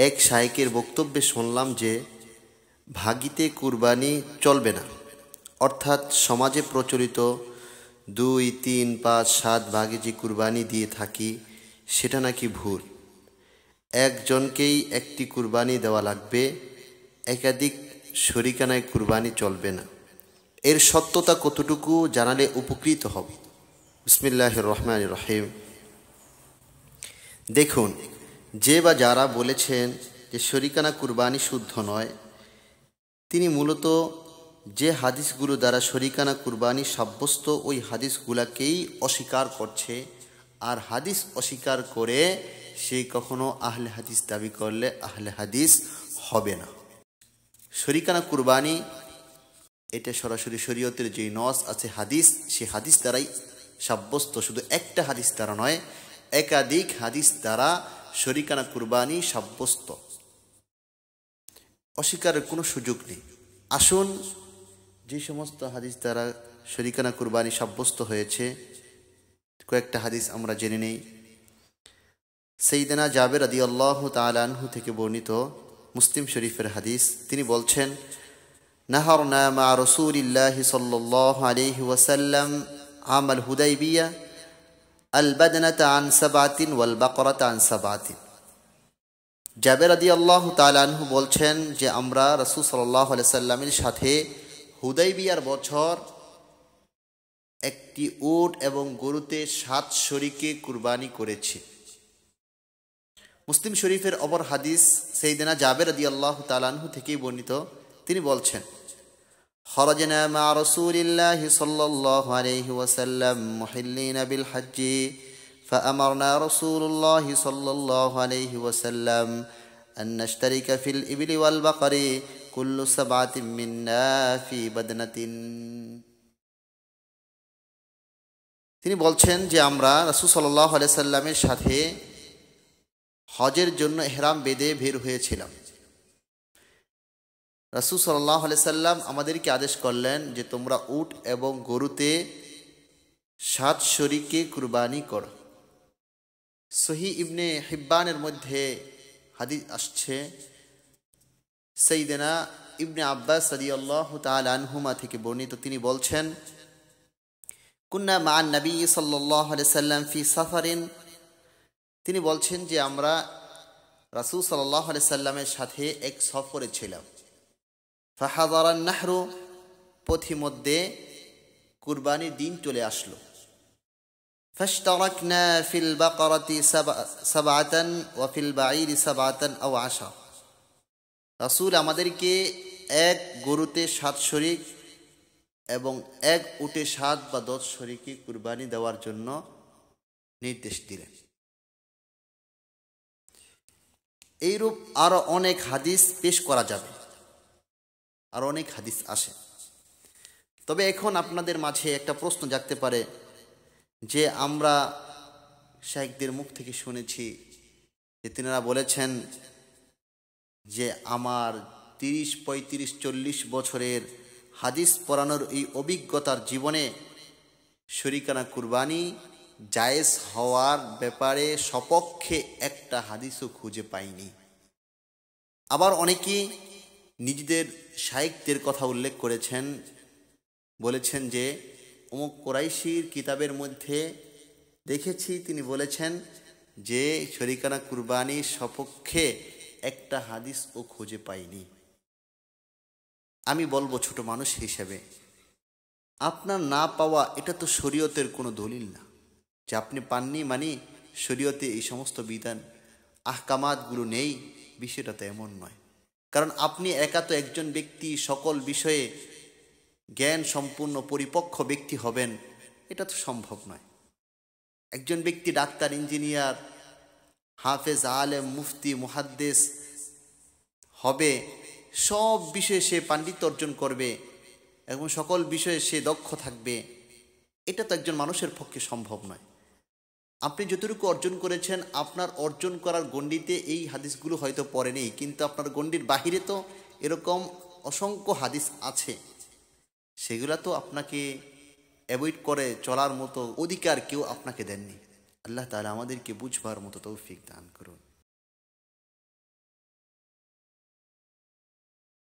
এক শায়েকের বক্তব্যে শুনলাম যে ভাগিতে কুরবানি চলবে না, অর্থাৎ সমাজে প্রচলিত 2, 3, 5, 7 ভাগে যে কুরবানি দিয়ে থাকি সেটা নাকি ভুল। একজনকেই একটি কুরবানি দেওয়া লাগবে, একাধিক শরিকানায় কুরবানি চলবে না। এর সত্যতা কতটুকু জানালে উপকৃত হব। বিসমিল্লাহির রহমানির রহিম। দেখুন, যে বা যারা বলেছেন যে শরিকানা কুরবানি শুদ্ধ নয়, তিনি মূলত যে হাদিসগুলো দ্বারা শরিকানা কুরবানি সাব্যস্ত ওই হাদিসগুলাকেই অস্বীকার করছে। আর হাদিস অস্বীকার করে সে কখনো আহলে হাদিস দাবি করলে আহলে হাদিস হবে না। শরিকানা কুরবানি এটা সরাসরি শরীয়তের যে নস আছে হাদিস, সে হাদিস দ্বারাই সাব্যস্ত। শুধু একটা হাদিস দ্বারা নয়, একাধিক হাদিস দ্বারা শরিকানা কুরবানি সাব্যস্ত। অস্বীকারের কোনো সুযোগ নেই। আসুন, যে সমস্ত হাদিস দ্বারা শরিকানা কুরবানি সাব্যস্ত হয়েছে কয়েকটা হাদিস আমরা জেনে নেই। সাইয়েদনা জাবের রাদিয়াল্লাহু তাআলা আনহু থেকে বর্ণিত মুসলিম শরীফের হাদিস, তিনি বলছেন, নাহারনা মা রাসূলিল্লাহি সাল্লাল্লাহু আলাইহি ওয়াসাল্লাম আমাল হুদাইবিয়া আল বাদনাতা আন সাবাতিন ওয়াল বাকরাতা আন সাবাতিন। জাবের রাদিয়াল্লাহু তাআলা আনহু বলছেন যে আমরা রাসূল সাল্লাল্লাহু আলাইহি সাল্লামের সাথে হুদাইবিয়ার বছর একটি উট এবং গরুতে 7 শরীকে কুরবানি করেছি। মুসলিম শরীফের অপর হাদিস সাইয়েদনা জাবের রাদিয়াল্লাহু তাআলা আনহু থেকেই বর্ণিত, তিনি বলছেন, খরাজনা মা রাসূলিল্লাহি সাল্লাল্লাহু আলাইহি ওয়াসাল্লাম মুহিল্লিনা বিল হজ্জি فأمرنا رسول الله صلى الله عليه وسلم أن نشترك في الإبل والبقر كل 7 منا في بدنة। তিনি বলছেন যে আমরা রাসূল সাল্লাল্লাহু আলাইহি সাল্লামের সাথে হজের জন্য ইহরাম বেঁধে বের হয়েছিলাম। রাসূল সাল্লাল্লাহু আলাইহি সাল্লাম আমাদেরকে আদেশ করলেন যে তোমরা উট এবং গরুতে 7 শরীকে কুরবানি করো। সহিহ ইবনে হিব্বানের মধ্যে হাদিস আসছে, সাইয়েদনা ইবনে আব্বাস রাদিয়াল্লাহু তাআলা আনহুমা থেকে বর্ণিত, তিনি বলছেন, কুন্না মা'আন নবী সাল্লাল্লাহু আলাইহি সাল্লাম ফি সাফারিন। তিনি বলছেন যে আমরা রাসূল সাল্লাল্লাহু আলাইহি সাল্লামের সাথে এক সফরে ছিলাম। ফাহাদারান নাহরু, পথিমধ্যে কুরবানির দিন চলে আসলো। ফাশতারাকনা ফিল বাকরাতি সাবআতান ওয়া ফিল বাঈরি সাবআতান আও 10। রাসূল আমাদেরকে এক গরুতে 7 শরীক এবং এক উটে 7 বা 10 শরীকে কুরবানি দেওয়ার জন্য নির্দেশ দিলেন। এইরূপ আরো অনেক হাদিস পেশ করা যাবে, আর অনেক হাদিস আসে। তবে এখন আপনাদের মাঝে একটা প্রশ্ন জাগতে পারে যে আমরা শাইখদের মুখ থেকে শুনেছি যে তিনারা বলেছেন যে আমার 30, 35, 40 বছরের হাদিস পড়ানোর এই অভিজ্ঞতার জীবনে শরিকানা কুরবানি জায়েজ হওয়ার ব্যাপারে সপক্ষে একটা হাদিসও খুঁজে পাইনি। আবার অনেকেই নিজেদের শাইখদের কথা উল্লেখ করেছেন, বলেছেন যে অমুক কুরাইশির কিতাবের মধ্যে দেখেছি তিনি বলেছেন যে শরিকানা কুরবানির সপক্ষে একটা হাদিসও খুঁজে পাইনি। আমি বলবো ছোট মানুষ হিসেবে, আপনার না পাওয়া এটা তো শরীয়তের কোনো দলিল না যে আপনি পাননি মানে শরীয়তে এই সমস্ত বিধান আহকামাতগুলো নেই, বিষয়টা তো এমন নয়। কারণ আপনি একা তো একজন ব্যক্তি সকল বিষয়ে জ্ঞান সম্পূর্ণ পরিপক্ক ব্যক্তি হবেন, এটা তো সম্ভব নয়। একজন ব্যক্তি ডাক্তার, ইঞ্জিনিয়ার, হাফেজ, আলেম, মুফতি, মুহাদ্দিস হবে, সব বিষয়ে সে পাণ্ডিত্য অর্জন করবে এবং সকল বিষয়ে সে দক্ষ থাকবে, এটা তো একজন মানুষের পক্ষে সম্ভব নয়। আপনি যতটুকু অর্জন করেছেন আপনার অর্জন করার গণ্ডিতে এই হাদিসগুলো হয়তো পড়ে নেই, কিন্তু আপনার গণ্ডির বাহিরে তো এরকম অসংখ্য হাদিস আছে, সেগুলা তো আপনাকে অ্যাভয়েড করে চলার মতো অধিকার কেউ আপনাকে দেননি। আল্লাহ তাআলা আমাদেরকে বুঝবার মতো তৌফিক দান করুন।